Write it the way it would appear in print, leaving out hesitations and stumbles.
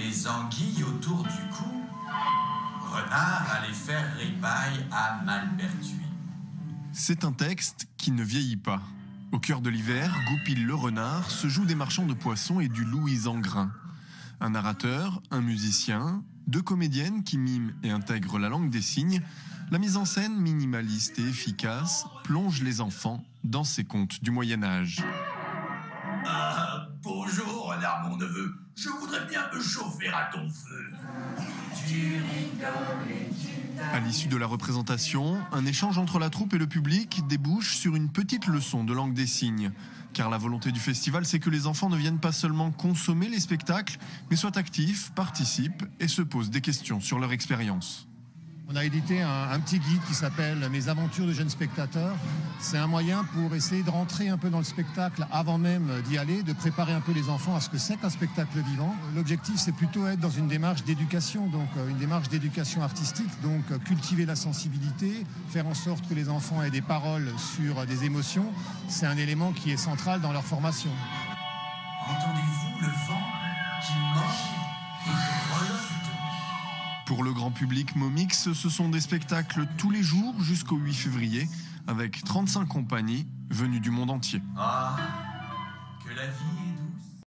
les anguilles autour du cou, Renard allait faire ripaille à Malpertuis. C'est un texte qui ne vieillit pas. Au cœur de l'hiver, Goupil le renard se joue des marchands de poissons et du Louis Engrain. Un narrateur, un musicien, 2 comédiennes qui miment et intègrent la langue des signes. La mise en scène, minimaliste et efficace, plonge les enfants dans ces contes du Moyen-Âge. Bonjour, Renard, mon neveu. Je voudrais bien me chauffer à ton feu. À l'issue de la représentation, un échange entre la troupe et le public débouche sur une petite leçon de langue des signes. Car la volonté du festival, c'est que les enfants ne viennent pas seulement consommer les spectacles, mais soient actifs, participent et se posent des questions sur leur expérience. On a édité un petit guide qui s'appelle « Mes aventures de jeunes spectateurs ». C'est un moyen pour essayer de rentrer un peu dans le spectacle avant même d'y aller, de préparer un peu les enfants à ce que c'est qu'un spectacle vivant. L'objectif, c'est plutôt être dans une démarche d'éducation, donc une démarche d'éducation artistique, donc cultiver la sensibilité, faire en sorte que les enfants aient des paroles sur des émotions. C'est un élément qui est central dans leur formation. Entendez-vous le vent qui mord et qui relâche? Pour le grand public, Momix, ce sont des spectacles tous les jours jusqu'au 8 février, avec 35 compagnies venues du monde entier. Ah, que la vie